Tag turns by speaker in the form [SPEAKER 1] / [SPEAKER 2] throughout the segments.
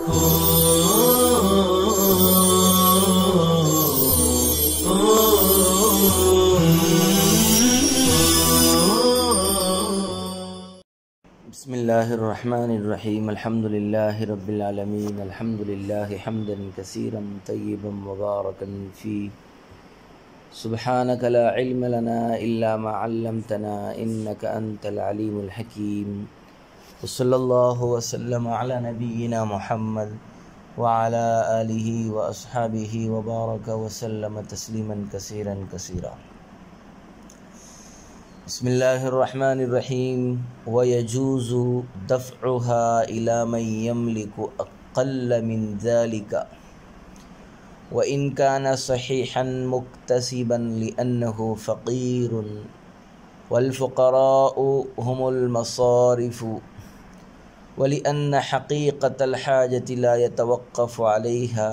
[SPEAKER 1] بسم اللہ الرحمن الرحیم الحمد للہ رب العالمین الحمد للہ حمدا کثیرا طیبا مبارکا فیہ سبحانک لا علم لنا الا ما علمتنا انک انت العلیم الحکیم وصلی اللہ وسلم علی نبینا محمد وعلی آلہ واصحابہ وبارک وسلم تسلیما کثیرا کثیرا۔ بسم اللہ الرحمن الرحیم وَيَجُوزُ دَفْعُهَا إِلَى مَنْ يَمْلِكُ أَقَلَّ مِنْ ذَلِكَ وَإِنْ كَانَ صَحِيحًا مُكْتَسِبًا لِأَنَّهُ فَقِيرٌ وَالْفُقَرَاءُ هُمُ الْمَصَارِفُ وَلِأَنَّ حَقِيقَةَ الْحَاجَةِ لَا يَتَوَقَّفُ عَلَيْهَا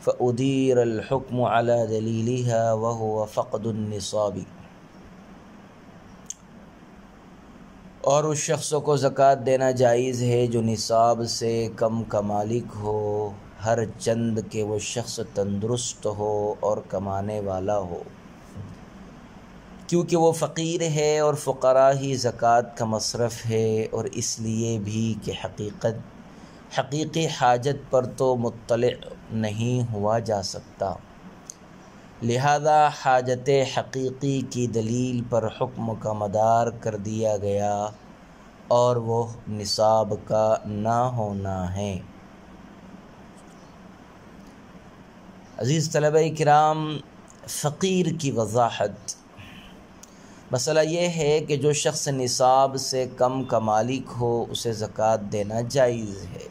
[SPEAKER 1] فَأُدِيرَ الْحُكْمُ عَلَى دَلِيلِهَا وَهُوَ فَقْدُ النِّصَابِ۔ اور اس شخص کو زکوٰۃ دینا جائز ہے جو نصاب سے کم کا مالک ہو، ہر چند کہ وہ شخص تندرست ہو اور کمانے والا ہو، کیونکہ وہ فقیر ہے اور فقراء ہی زکوٰۃ کا مصرف ہے، اور اس لیے بھی کہ حقیقی حاجت پر تو مطلع نہیں ہوا جا سکتا، لہذا حاجت حقیقی کی دلیل پر حکم کا مدار کر دیا گیا، اور وہ نصاب کا نہ ہونا ہے۔ عزیز طلبہ کرام، فقیر کی وضاحت۔ مسئلہ یہ ہے کہ جو شخص نصاب سے کم کا مالک ہو اسے زکوٰۃ دینا جائز ہے،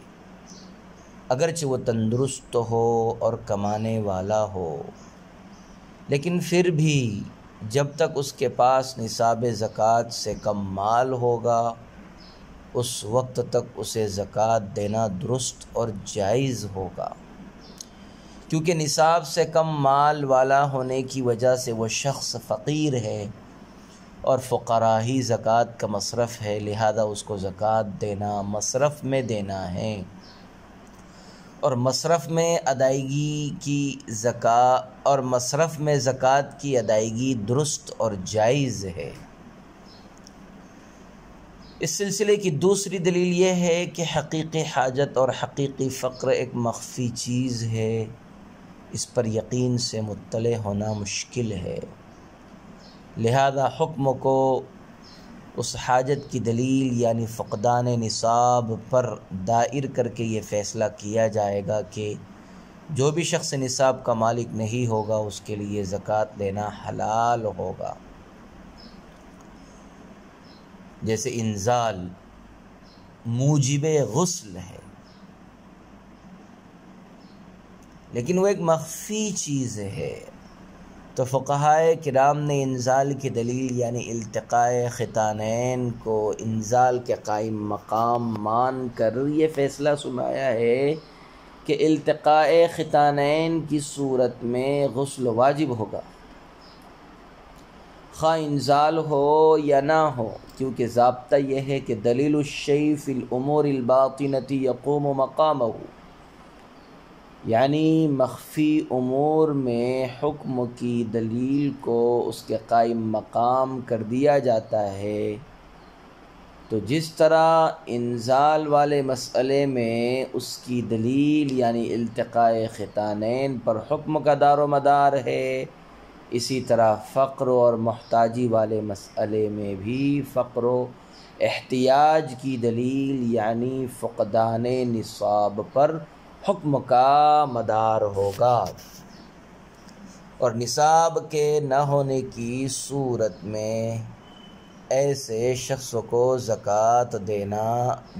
[SPEAKER 1] اگرچہ وہ تندرست ہو اور کمانے والا ہو، لیکن پھر بھی جب تک اس کے پاس نصاب زکوٰۃ سے کم مال ہوگا اس وقت تک اسے زکوٰۃ دینا درست اور جائز ہوگا، کیونکہ نصاب سے کم مال والا ہونے کی وجہ سے وہ شخص فقیر ہے اور فقراء ہی زکوٰۃ کا مصرف ہے، لہذا اس کو زکوٰۃ دینا مصرف میں دینا ہے، اور مصرف میں زکوٰۃ کی ادائیگی درست اور جائز ہے۔ اس سلسلے کی دوسری دلیل یہ ہے کہ حقیقی حاجت اور حقیقی فقر ایک مخفی چیز ہے، اس پر یقین سے مطلع ہونا مشکل ہے، لہذا حکم کو اس حاجت کی دلیل یعنی فقدان نصاب پر دائر کر کے یہ فیصلہ کیا جائے گا کہ جو بھی شخص نصاب کا مالک نہیں ہوگا اس کے لیے زکوٰۃ دینا حلال ہوگا۔ جیسے انزال موجب غسل ہے، لیکن وہ ایک مخفی چیز ہے، تو فقہائے کرام نے انزال کی دلیل یعنی التقاء ختانین کو انزال کے قائم مقام مان کر یہ فیصلہ سنایا ہے کہ التقاء ختانین کی صورت میں غسل واجب ہوگا، خواہ انزال ہو یا نہ ہو، کیونکہ ضابطہ یہ ہے کہ دلیل الشیء فی الامور الباطنۃ یقوم مقامہ، یعنی مخفی امور میں حکم کی دلیل کو اس کے قائم مقام کر دیا جاتا ہے، تو جس طرح انزال والے مسئلے میں اس کی دلیل یعنی التقاء ختانین پر حکم کا دار و مدار ہے، اسی طرح فقر اور محتاجی والے مسئلے میں بھی فقر و احتیاج کی دلیل یعنی فقدان نصاب پر حکم کا مدار ہوگا، اور نصاب کے نہ ہونے کی صورت میں ایسے شخص کو زکوٰۃ دینا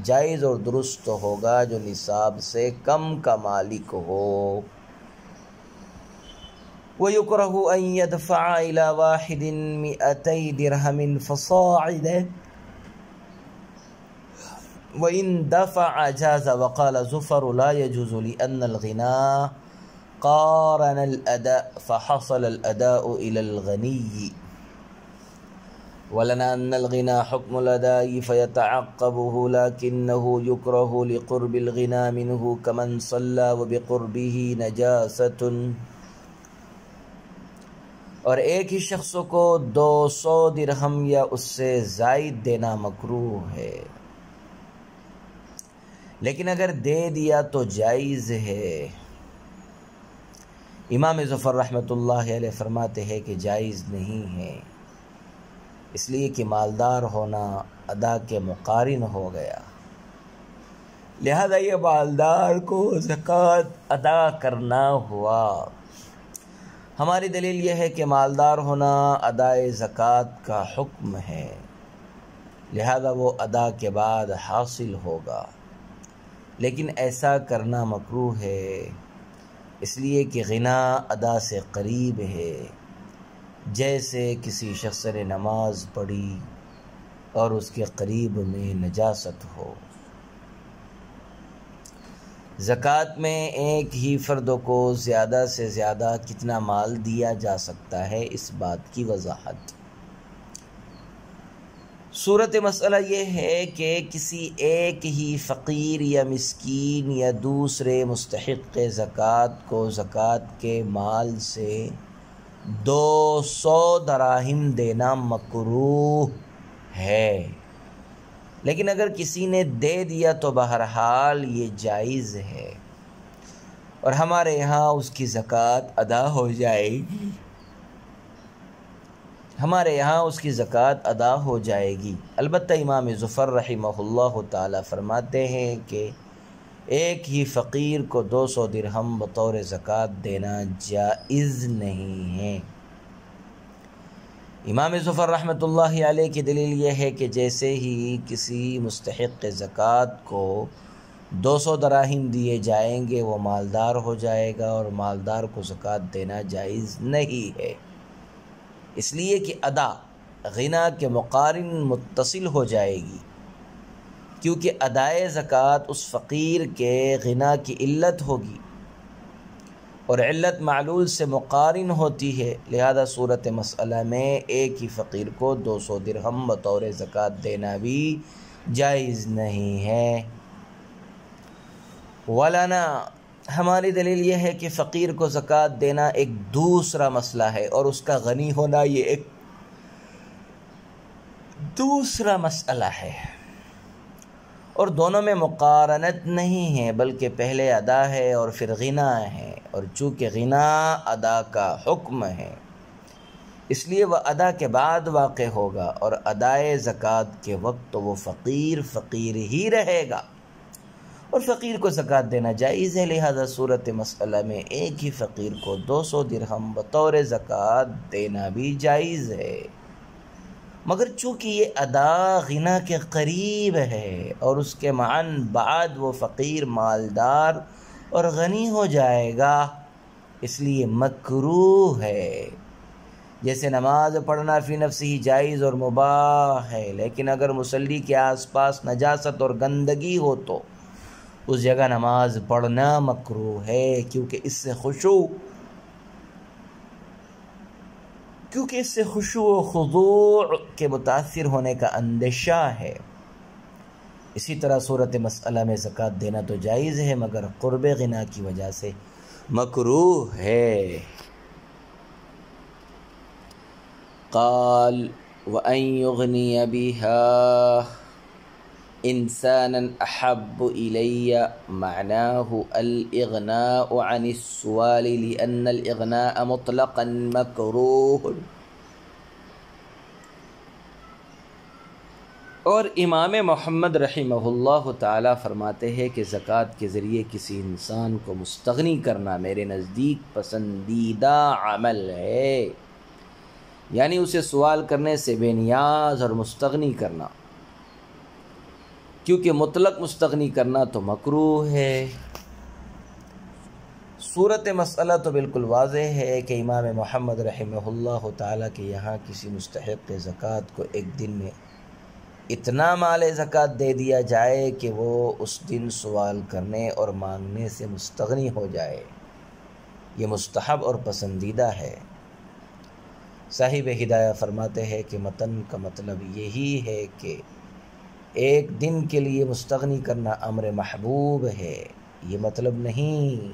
[SPEAKER 1] جائز اور درست ہوگا جو نصاب سے کم کا مالک ہو۔ وَيُكْرَهُ أَن يَدْفَعَ إِلَى وَاحِدٍ 200 دِرْهَمٍ فَصَاعِدًا وَإِن دَفَعَ جَازَ، وَقَالَ زُفَرُ لَا يَجُوزُ لِأَنَّ الْغِنَى قَارَنَ الْأَدَاءَ فَحَصَلَ الْأَدَاءُ إِلَى الْغَنِيِّ۔ وَلَنَا أَنَّ الْغِنَى حُكْمُ الْأَدَاءِ فَيَتَعَقَّبُهُ لَكِنَّهُ يُكْرَهُ لِقُرْبِ الْغِنَى مِنْهُ كَمَنْ صَلَّى وَبِقُرْبِهِ نَجَاسَةٌ۔ اور ایک ہی شخص کو 200 درہم یا اس سے زائد دینا مکروہ ہے، لیکن اگر دے دیا تو جائز ہے۔ امام ظفر رحمۃ اللہ علیہ فرماتے ہیں کہ جائز نہیں ہے، اس لیے کہ مالدار ہونا ادا کے مقارن ہو گیا، لہذا یہ مالدار کو زکوٰۃ ادا کرنا ہوا۔ ہماری دلیل یہ ہے کہ مالدار ہونا ادائے زکوٰۃ کا حکم ہے، لہذا وہ ادا کے بعد حاصل ہوگا، لیکن ایسا کرنا مکروہ ہے، اس لیے کہ غنا ادا سے قریب ہے، جیسے کسی شخص نے نماز پڑھی اور اس کے قریب میں نجاست ہو۔ زکوٰۃ میں ایک ہی فرد کو زیادہ سے زیادہ کتنا مال دیا جا سکتا ہے، اس بات کی وضاحت۔ صورت مسئلہ یہ ہے کہ کسی ایک ہی فقیر یا مسکین یا دوسرے مستحق زکوٰۃ کو زکوٰۃ کے مال سے 200 دراہم دینا مکروہ ہے، لیکن اگر کسی نے دے دیا تو بہرحال یہ جائز ہے اور ہمارے یہاں اس کی زکوٰۃ ادا ہو جائے گی، البتہ امام ظفر رحمہ اللہ تعالی فرماتے ہیں کہ ایک ہی فقیر کو 200 درہم بطور زکوٰۃ دینا جائز نہیں ہے۔ امام ظفر رحمۃ اللہ علیہ کی دلیل یہ ہے کہ جیسے ہی کسی مستحق زکوٰۃ کو 200 دراہم دیے جائیں گے وہ مالدار ہو جائے گا، اور مالدار کو زکوٰۃ دینا جائز نہیں ہے، اس لیے کہ ادا غنا کے مقارن متصل ہو جائے گی، کیونکہ ادائے زکوٰۃ اس فقیر کے غنا کی علت ہوگی، اور علت معلول سے مقارن ہوتی ہے، لہذا صورت مسئلہ میں ایک ہی فقیر کو 200 درہم بطور زکوٰۃ دینا بھی جائز نہیں ہے۔ وَلَنَا، ہماری دلیل یہ ہے کہ فقیر کو زکوٰۃ دینا ایک دوسرا مسئلہ ہے، اور اس کا غنی ہونا یہ ایک دوسرا مسئلہ ہے، اور دونوں میں مقارنت نہیں ہے، بلکہ پہلے ادا ہے اور پھر غنا ہے، اور چونکہ غنا ادا کا حکم ہے اس لیے وہ ادا کے بعد واقع ہوگا، اور ادائے زکوٰۃ کے وقت تو وہ فقیر ہی رہے گا، اور فقیر کو زکوٰۃ دینا جائز ہے، لہذا صورت مسئلہ میں ایک ہی فقیر کو 200 درہم بطور زکوٰۃ دینا بھی جائز ہے، مگر چونکہ یہ ادا غنا کے قریب ہے اور اس کے معاً بعد وہ فقیر مالدار اور غنی ہو جائے گا، اس لیے مکروہ ہے۔ جیسے نماز پڑھنا فی نفسی جائز اور مباح ہے، لیکن اگر مصلی کے آس پاس نجاست اور گندگی ہو تو اس جگہ نماز پڑھنا مکروہ ہے، کیونکہ اس سے خشوع و خضوع کے متاثر ہونے کا اندیشہ ہے۔ اسی طرح صورت مسئلہ میں زکوٰۃ دینا تو جائز ہے، مگر قرب غنا کی وجہ سے مکروہ ہے۔ قال وَأَن يُغْنِيَ بِهَا إِنسَانًا أَحَبُّ إِلَيَّ معناه الإغناء عن السؤال لأن الإغناء مطلقا مکروہ۔ اور امام محمد رحمہ اللہ تعالی فرماتے ہیں کہ زکوٰۃ کے ذریعے کسی انسان کو مستغنی کرنا میرے نزدیک پسندیدہ عمل ہے، یعنی اسے سوال کرنے سے بے نیاز اور مستغنی کرنا، کیونکہ مطلق مستغنی کرنا تو مکروہ ہے۔ صورت مسئلہ تو بالکل واضح ہے کہ امام محمد رحمہ اللہ تعالیٰ کے یہاں کسی مستحق زکوٰۃ کو ایک دن میں اتنا مال زکوٰۃ دے دیا جائے کہ وہ اس دن سوال کرنے اور مانگنے سے مستغنی ہو جائے، یہ مستحب اور پسندیدہ ہے۔ صاحب ہدایہ فرماتے ہیں کہ متن کا مطلب یہی ہے کہ ایک دن کے لیے مستغنی کرنا امر محبوب ہے، یہ مطلب نہیں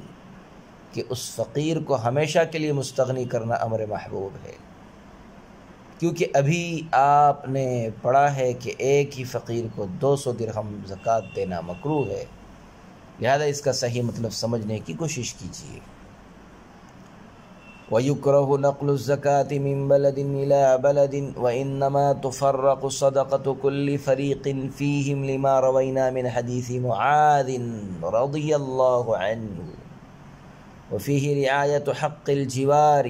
[SPEAKER 1] کہ اس فقیر کو ہمیشہ کے لیے مستغنی کرنا امر محبوب ہے، کیونکہ ابھی آپ نے پڑھا ہے کہ ایک ہی فقیر کو 200 درہم زکوٰۃ دینا مکروہ ہے، لہذا اس کا صحیح مطلب سمجھنے کی کوشش کیجیے۔ وَيُكْرَهُ نَقْلُ الزَّكَاةِ مِنْ بَلَدٍ إِلَى بَلَدٍ وَإِنَّمَا تُفَرَّقُ صَدَقَةُ كُلِّ فَرِيقٍ فِيهِمْ لِمَا رَوَيْنَا مِنْ حَدِيثِ مُعَاذٍ رَضِيَ اللَّهُ عَنْهُ وَفِيهِ رِعَايَةُ حَقِّ الْجِوَارِ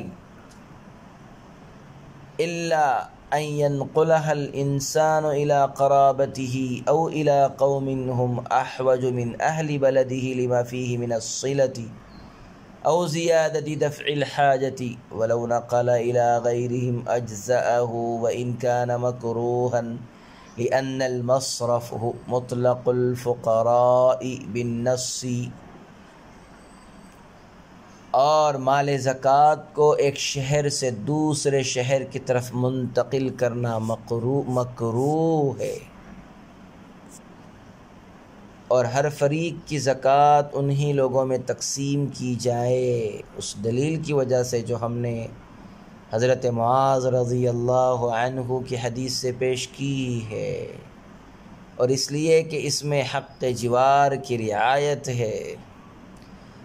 [SPEAKER 1] إِلَّا أَنْ يَنْقُلَهَا الْإِنسَانُ إِلَى قَرَابَتِهِ أَوْ إِلَى قَوْمٍ هُمْ أَحْوَجُ مِنْ أَهْلِ بَلَدِهِ لِمَا فِيهِ مِنَ الصِّلَةِ أو زيادة دفع الحاجة ولو نقل إلى غيرهم أجزأه وإن كان مكروها لأن المصرف مطلق الفقراء بالنص، اور مال زکوٰۃ کو ایک شہر سے دوسرے شہر کی طرف منتقل کرنا مکروہ ہے، اور ہر فریق کی زکوٰۃ انہی لوگوں میں تقسیم کی جائے، اس دلیل کی وجہ سے جو ہم نے حضرت معاذ رضی اللہ عنہ کی حدیث سے پیش کی ہے، اور اس لیے کہ اس میں حق جوار کی رعایت ہے۔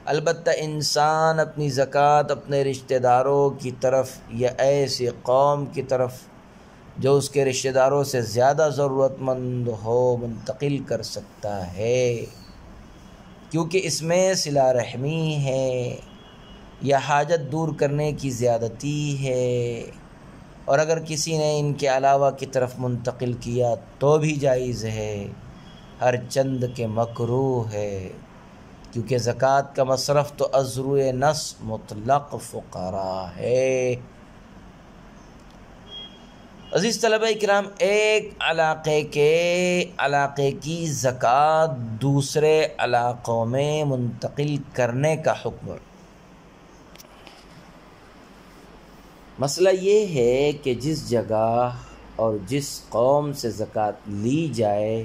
[SPEAKER 1] البتہ انسان اپنی زکوٰۃ اپنے رشتہ داروں کی طرف یا ایسی قوم کی طرف جو اس کے رشتہ داروں سے زیادہ ضرورت مند ہو منتقل کر سکتا ہے، کیونکہ اس میں صلہ رحمی ہے یا حاجت دور کرنے کی زیادتی ہے، اور اگر کسی نے ان کے علاوہ کی طرف منتقل کیا تو بھی جائز ہے، ہر چند کے مکروہ ہے، کیونکہ زکوٰۃ کا مصرف تو ازروع نص مطلق فقراء ہے۔ عزیز طلبہ کرام، ایک علاقے کی زکوٰۃ دوسرے علاقوں میں منتقل کرنے کا حکم۔ مسئلہ یہ ہے کہ جس جگہ اور جس قوم سے زکوٰۃ لی جائے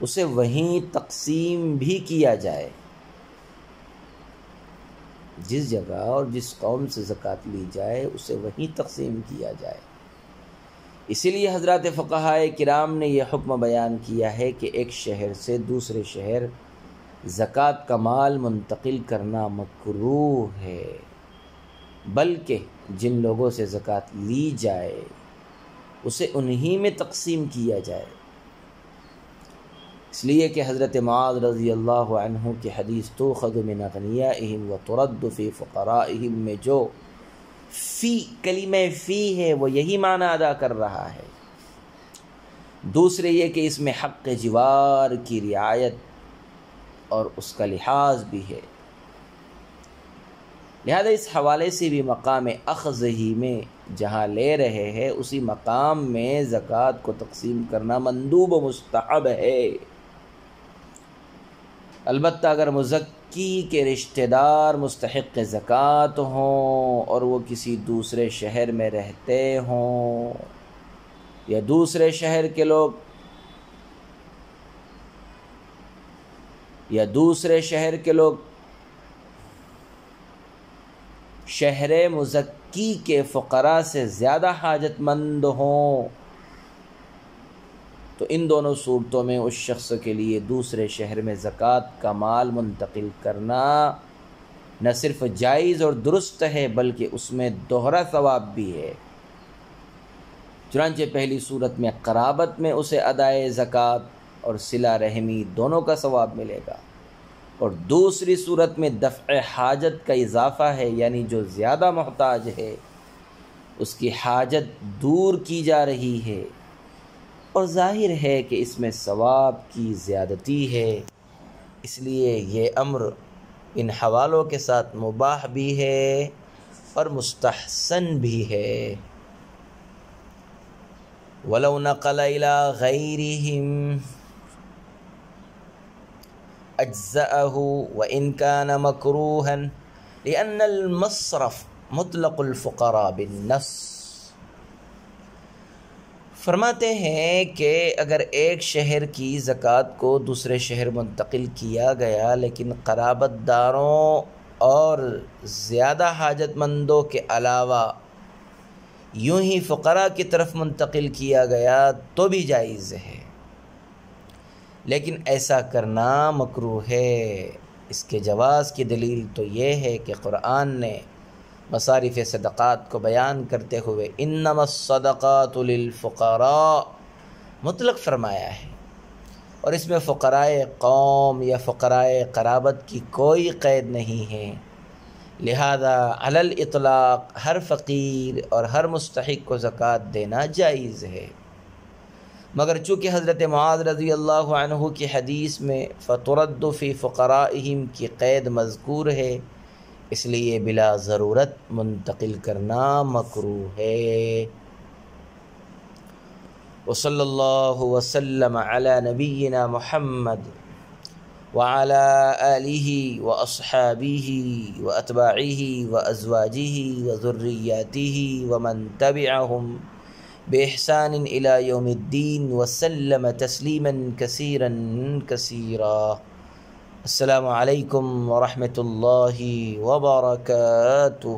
[SPEAKER 1] اسے وہیں تقسیم بھی کیا جائے، جس جگہ اور جس قوم سے زکوٰۃ لی جائے اسے وہیں تقسیم کیا جائے۔ اسی لیے حضرات فقہائے کرام نے یہ حکم بیان کیا ہے کہ ایک شہر سے دوسرے شہر زکوٰۃ کا مال منتقل کرنا مکروہ ہے، بلکہ جن لوگوں سے زکوٰۃ لی جائے اسے انہی میں تقسیم کیا جائے، اس لیے کہ حضرت معاذ رضی اللہ عنہ کی حدیث تؤخذ من اغنیائہم وترد فی فقرائہم میں جو فی کلمہ فی ہے وہ یہی معنی ادا کر رہا ہے۔ دوسرے یہ کہ اس میں حق جوار کی رعایت اور اس کا لحاظ بھی ہے، لہذا اس حوالے سے بھی مقام اخذ ہی میں جہاں لے رہے ہیں اسی مقام میں زکوٰۃ کو تقسیم کرنا مندوب و مستحب ہے۔ البتہ اگر مزکی کے رشتہ دار مستحق زکوٰۃ ہوں اور وہ کسی دوسرے شہر میں رہتے ہوں یا دوسرے شہر کے لوگ شہر مزکی کے فقراء سے زیادہ حاجت مند ہوں تو ان دونوں صورتوں میں اس شخص کے لیے دوسرے شہر میں زکوٰۃ کا مال منتقل کرنا نہ صرف جائز اور درست ہے بلکہ اس میں دوہرا ثواب بھی ہے۔ چنانچہ پہلی صورت میں قرابت میں اسے ادائے زکوٰۃ اور صلہ رحمی دونوں کا ثواب ملے گا، اور دوسری صورت میں دفع حاجت کا اضافہ ہے، یعنی جو زیادہ محتاج ہے اس کی حاجت دور کی جا رہی ہے، اور ظاہر ہے کہ اس میں ثواب کی زیادتی ہے، اس لیے یہ امر ان حوالوں کے ساتھ مباح بھی ہے اور مستحسن بھی ہے۔ وَلَوْ نَقَلَ إِلَىٰ غَيْرِهِمْ أَجْزَأَهُ وَإِنْ كَانَ مَكْرُوهًا لِأَنَّ الْمَصْرَفَ مُطْلَقُ الْفُقَرَاءِ بِالنَّص، فرماتے ہیں کہ اگر ایک شہر کی زکوٰۃ کو دوسرے شہر منتقل کیا گیا لیکن قرابت داروں اور زیادہ حاجت مندوں کے علاوہ یوں ہی فقراء کی طرف منتقل کیا گیا تو بھی جائز ہے، لیکن ایسا کرنا مکروہ ہے۔ اس کے جواز کی دلیل تو یہ ہے کہ قرآن نے مصارف صدقات کو بیان کرتے ہوئے انما الصدقات للفقراء مطلق فرمایا ہے، اور اس میں فقرائے قوم یا فقرائے قرابت کی کوئی قید نہیں ہے، لہذا علی الاطلاق ہر فقیر اور ہر مستحق کو زکوٰۃ دینا جائز ہے۔ مگر چونکہ حضرت معاذ رضی اللہ عنہ کی حدیث میں فَتُرَدُّ فِي فُقَرَائِهِمْ کی قید مذکور ہے، اس لیے بلا ضرورت منتقل کرنا مکروہ ہے۔ وصلی اللہ وسلم علی نبینا محمد وعلی آلہ واصحابہ واتباعہ وازواجہ وذریاتہ ومن تبعہم بإحسان إلى يوم الدين وسلم تسليما كثيرا كثيرا۔ السلام علیکم ورحمۃ اللہ وبرکاتہ۔